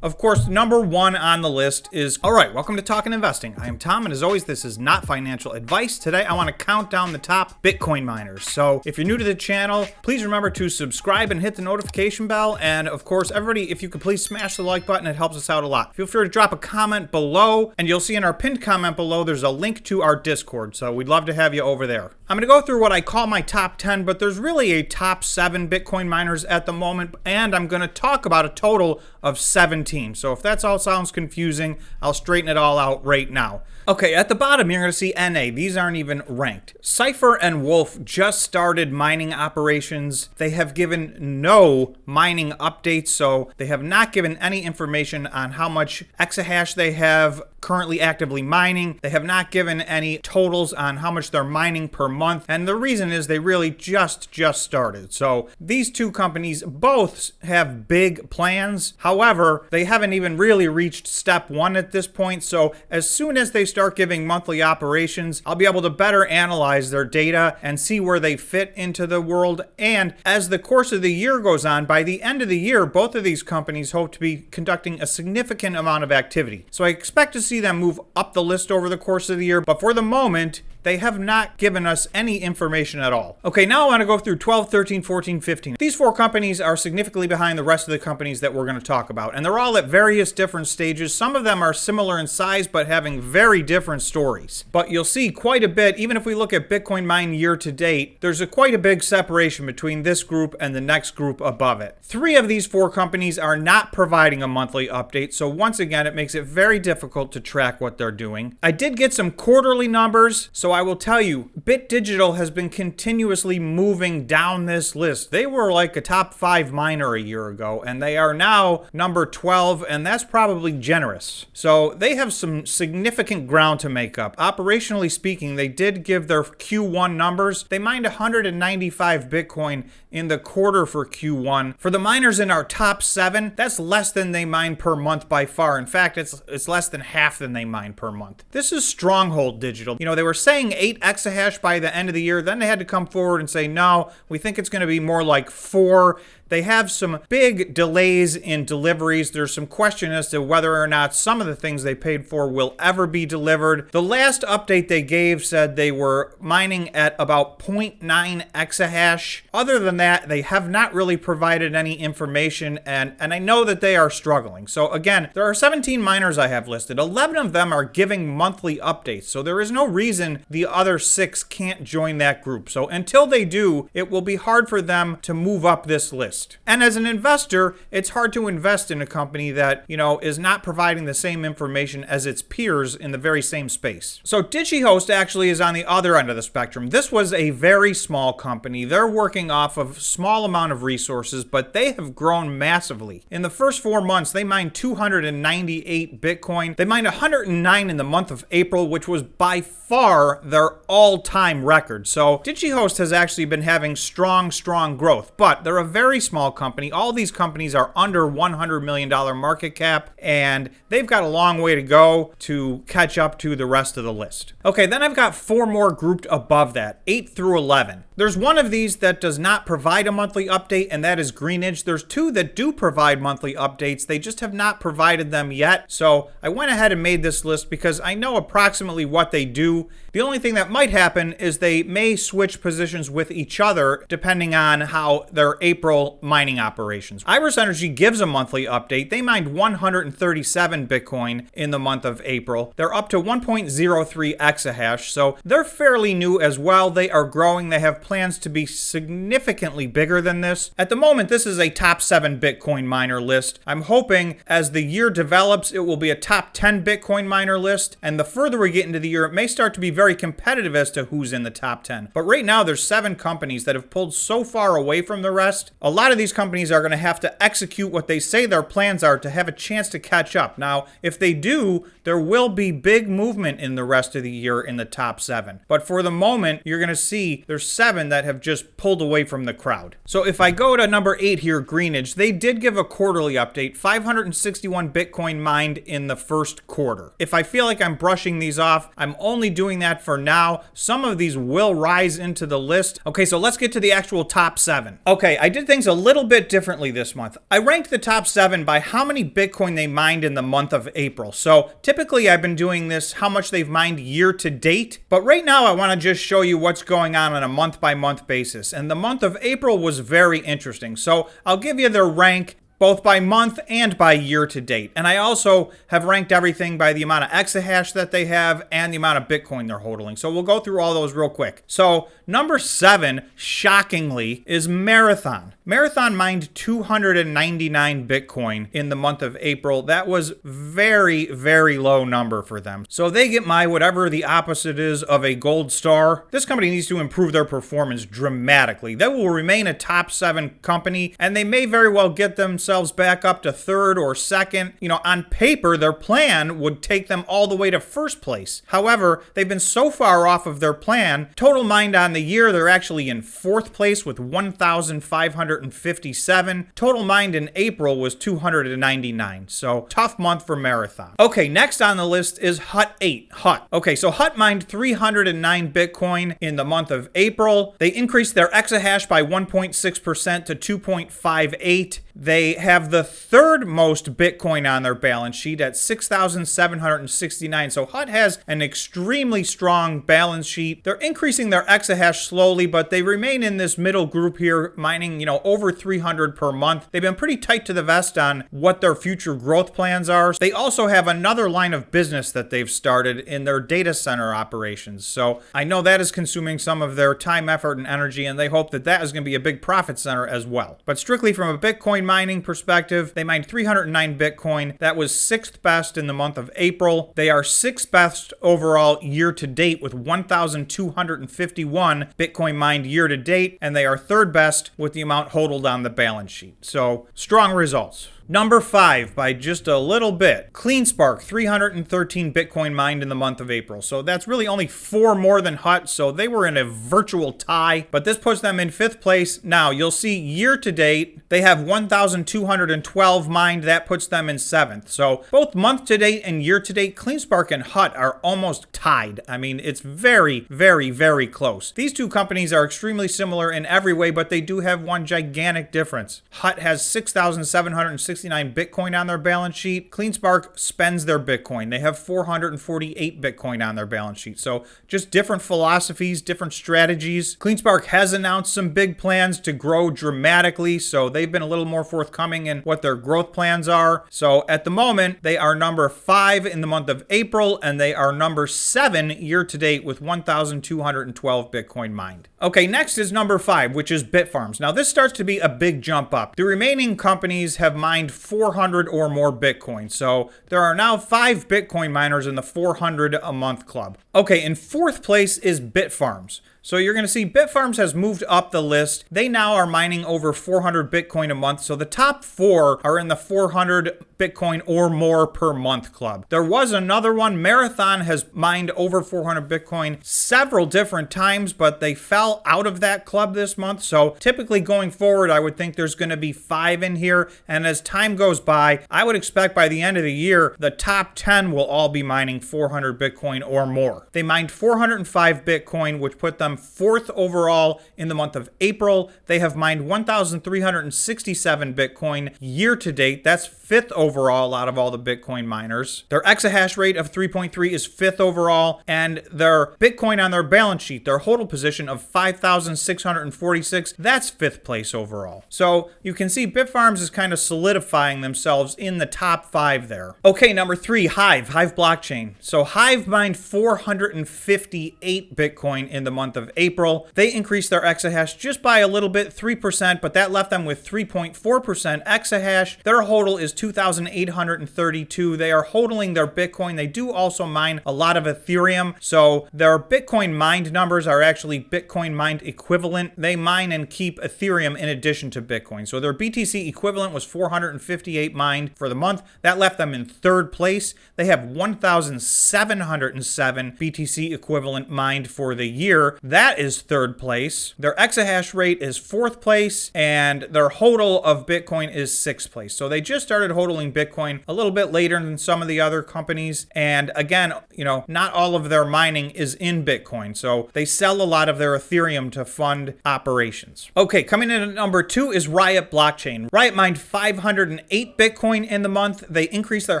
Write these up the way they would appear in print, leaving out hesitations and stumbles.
Of course, number one on the list is, all right, welcome to Talkin' Investing. I am Tom, and as always, this is not financial advice. Today, I want to count down the top Bitcoin miners. So if you're new to the channel, please remember to subscribe and hit the notification bell. And of course, everybody, if you could please smash the like button, it helps us out a lot. Feel free to drop a comment below, and you'll see in our pinned comment below, there's a link to our Discord. So we'd love to have you over there. I'm going to go through what I call my top 10, but there's really a top 7 Bitcoin miners at the moment, and I'm going to talk about a total of 17. So if that all sounds confusing, I'll straighten it all out right now. Okay, at the bottom, you're going to see NA. These aren't even ranked. Cypher and Wolf just started mining operations. They have given no mining updates, so they have not given any information on how much exahash they have currently actively mining. They have not given any totals on how much they're mining per month, and the reason is they really just started. So these two companies both have big plans. However, they haven't even really reached step 1 at this point, so as soon as they start giving monthly operations, I'll be able to better analyze their data and see where they fit into the world. And as the course of the year goes on, by the end of the year, both of these companies hope to be conducting a significant amount of activity. So I expect to see them move up the list over the course of the year, but for the moment, they have not given us any information at all. Okay, now I want to go through 12, 13, 14, 15. These 4 companies are significantly behind the rest of the companies that we're going to talk about, and they're all at various different stages. Some of them are similar in size, but having very different stories. But you'll see quite a bit, even if we look at Bitcoin mine year to date, there's quite a big separation between this group and the next group above it. 3 of these 4 companies are not providing a monthly update, so once again, it makes it very difficult to track what they're doing. I did get some quarterly numbers, so I will tell you, Bit Digital has been continuously moving down this list. They were like a top 5 miner a year ago, and they are now number 12, and that's probably generous. So they have some significant ground to make up. Operationally speaking, they did give their Q1 numbers. They mined 195 Bitcoin in the quarter for Q1. For the miners in our top 7, that's less than they mine per month by far. In fact, it's less than half than they mine per month. This is Stronghold Digital. You know, they were saying 8 exahash by the end of the year. Then they had to come forward and say, no, we think it's going to be more like 4. They have some big delays in deliveries. There's some question as to whether or not some of the things they paid for will ever be delivered. The last update they gave said they were mining at about 0.9 exahash. Other than that, they have not really provided any information, and I know that they are struggling. So again, there are 17 miners I have listed. 11 of them are giving monthly updates, so there is no reason the other 6 can't join that group. So until they do, it will be hard for them to move up this list. And as an investor, it's hard to invest in a company that, you know, is not providing the same information as its peers in the very same space. So DigiHost actually is on the other end of the spectrum. This was a very small company. They're working off of a small amount of resources, but they have grown massively. In the first 4 months, they mined 298 Bitcoin. They mined 109 in the month of April, which was by far their all-time record. So DigiHost has actually been having strong growth, but they're a very small company. All these companies are under $100 million market cap, and they've got a long way to go to catch up to the rest of the list. Okay, then I've got 4 more grouped above that, 8 through 11. There's one of these that does not provide a monthly update, and that is Greenidge. There's 2 that do provide monthly updates. They just have not provided them yet. So I went ahead and made this list because I know approximately what they do. The only thing that might happen is they may switch positions with each other depending on how their April mining operations. Iris Energy gives a monthly update. They mined 137 Bitcoin in the month of April. They're up to 1.03 exahash, so they're fairly new as well. They are growing. They have plans to be significantly bigger than this. At the moment, this is a top 7 Bitcoin miner list. I'm hoping as the year develops, it will be a top 10 Bitcoin miner list, and the further we get into the year, it may start to be very competitive as to who's in the top 10. But right now, there's 7 companies that have pulled so far away from the rest. A lot of these companies are going to have to execute what they say their plans are to have a chance to catch up. Now, if they do, there will be big movement in the rest of the year in the top 7. But for the moment, you're going to see there's 7 that have just pulled away from the crowd. So if I go to number 8 here, Greenidge, they did give a quarterly update, 561 Bitcoin mined in the first quarter. If I feel like I'm brushing these off, I'm only doing that for now. Some of these will rise into the list. Okay, so let's get to the actual top 7. Okay, I did things a little bit differently this month. I ranked the top 7 by how many Bitcoin they mined in the month of April. So typically I've been doing this, how much they've mined year to date. But right now I want to just show you what's going on a month by month basis. And the month of April was very interesting. So I'll give you their rank both by month and by year to date. And I also have ranked everything by the amount of exahash that they have and the amount of Bitcoin they're holding. So we'll go through all those real quick. So number 7, shockingly, is Marathon. Marathon mined 299 Bitcoin in the month of April. That was very, very low number for them. So they get my whatever the opposite is of a gold star. This company needs to improve their performance dramatically. They will remain a top 7 company, and they may very well get themselves back up to 3rd or 2nd. You know, on paper, their plan would take them all the way to 1st place. However, they've been so far off of their plan. Total mined on the year, they're actually in 4th place with 1,557. Total mined in April was 299. So tough month for Marathon. Okay, next on the list is Hut 8. Hut. Okay, so Hut mined 309 Bitcoin in the month of April. They increased their exahash by 1.6% to 2.58. They have the 3rd most Bitcoin on their balance sheet at 6,769. So Hut has an extremely strong balance sheet. They're increasing their exahash slowly, but they remain in this middle group here, mining, over 300 per month. They've been pretty tight to the vest on what their future growth plans are. They also have another line of business that they've started in their data center operations. So I know that is consuming some of their time, effort, and energy, and they hope that that is going to be a big profit center as well. But strictly from a Bitcoin mining perspective, they mined 309 Bitcoin. That was 6th best in the month of April. They are 6th best overall year to date with 1,251 Bitcoin mined year to date, and they are 3rd best with the amount hodled on the balance sheet. So strong results. Number 5, by just a little bit, CleanSpark, 313 Bitcoin mined in the month of April. So that's really only 4 more than Hut, so they were in a virtual tie, but this puts them in 5th place. Now, you'll see year to date, they have 1,212 mined. That puts them in 7th. So both month to date and year to date, CleanSpark and Hut are almost tied. I mean, it's very, very, very close. These two companies are extremely similar in every way, but they do have one gigantic difference. Hut has 6,769 Bitcoin on their balance sheet. CleanSpark spends their Bitcoin. They have 448 Bitcoin on their balance sheet. So just different philosophies, different strategies. CleanSpark has announced some big plans to grow dramatically, so they've been a little more forthcoming in what their growth plans are. So at the moment, they are number 5 in the month of April, and they are number 7 year to date with 1,212 Bitcoin mined. Okay, next is number 5, which is Bitfarms. Now this starts to be a big jump up. The remaining companies have mined 400 or more Bitcoin. So there are now 5 Bitcoin miners in the 400 a month club. Okay, in 4th place is Bitfarms. So you're going to see Bitfarms has moved up the list. They now are mining over 400 Bitcoin a month. So the top 4 are in the 400 Bitcoin or more per month club. There was another one. Marathon has mined over 400 Bitcoin several different times, but they fell out of that club this month. So typically going forward, I would think there's going to be 5 in here. And as time goes by, I would expect by the end of the year, the top 10 will all be mining 400 Bitcoin or more. They mined 405 Bitcoin, which put them 4th overall in the month of April. They have mined 1,367 Bitcoin year to date. That's 5th overall out of all the Bitcoin miners. Their exahash rate of 3.3 is 5th overall, and their Bitcoin on their balance sheet, their hodl position of 5,646, that's 5th place overall. So you can see Bitfarms is kind of solidifying themselves in the top 5 there. Okay, number 3, Hive blockchain. So Hive mined 458 Bitcoin in the month of April. They increased their exahash just by a little bit, 3%, but that left them with 3.4% exahash. Their hodl is 2,832. They are hodling their Bitcoin. They do also mine a lot of Ethereum. So their Bitcoin mined numbers are actually Bitcoin mined equivalent. They mine and keep Ethereum in addition to Bitcoin. So their BTC equivalent was 458 mined for the month. That left them in 3rd place. They have 1,707 BTC equivalent mined for the year. that is third place. Their exahash rate is fourth place, and their hodl of Bitcoin is sixth place. So they just started hodling Bitcoin a little bit later than some of the other companies. And again, not all of their mining is in Bitcoin. So they sell a lot of their Ethereum to fund operations. Okay, coming in at number 2 is Riot Blockchain. Riot mined 508 Bitcoin in the month. They increased their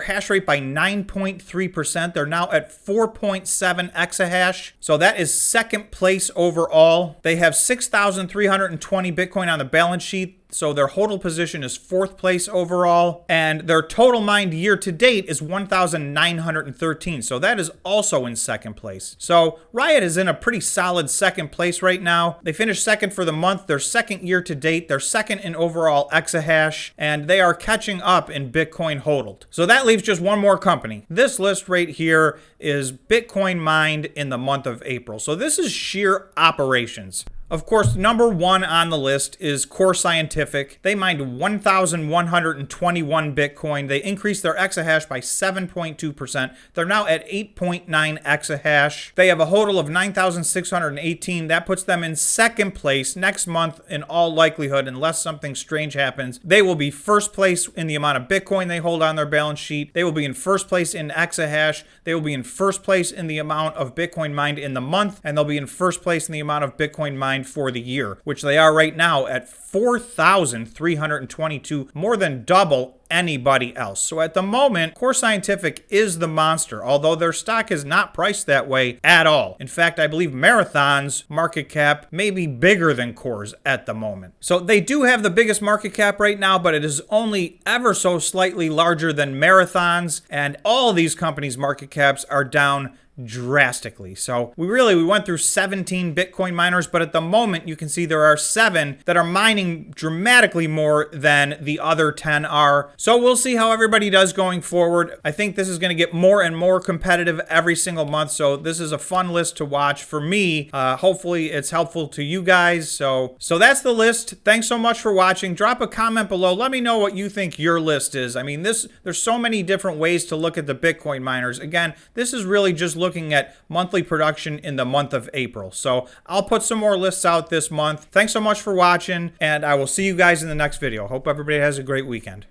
hash rate by 9.3%. They're now at 4.7 exahash. So that is second place overall. They have 6,320 Bitcoin on the balance sheet. So their hodl position is fourth place overall, and their total mined year to date is 1,913. So that is also in second place. So Riot is in a pretty solid second place right now. They finished second for the month. They're second year to date. They're second in overall exahash, and they are catching up in Bitcoin hodled. So that leaves just one more company. This list right here is Bitcoin mined in the month of April. So this is sheer operations. Of course, number 1 on the list is Core Scientific. They mined 1,121 Bitcoin. They increased their exahash by 7.2%. They're now at 8.9 exahash. They have a hodl of 9,618. That puts them in second place. Next month, in all likelihood, unless something strange happens, they will be first place in the amount of Bitcoin they hold on their balance sheet. They will be in first place in exahash. They will be in first place in the amount of Bitcoin mined in the month, and they'll be in first place in the amount of Bitcoin mined for the year, which they are right now at 4,322, more than double anybody else. So at the moment, Core Scientific is the monster, although their stock is not priced that way at all. In fact, I believe Marathon's market cap may be bigger than Core's at the moment. So they do have the biggest market cap right now, but it is only ever so slightly larger than Marathon's, and all these companies' market caps are down drastically. So we went through 17 Bitcoin miners, but at the moment you can see there are 7 that are mining dramatically more than the other 10 are. So we'll see how everybody does going forward. I think this is going to get more and more competitive every single month. So this is a fun list to watch for me. Hopefully it's helpful to you guys. So that's the list. Thanks so much for watching. Drop a comment below. Let me know what you think your list is. I mean, there's so many different ways to look at the Bitcoin miners. Again, this is really just looking at monthly production in the month of April. So I'll put some more lists out this month. Thanks so much for watching, and I will see you guys in the next video. Hope everybody has a great weekend.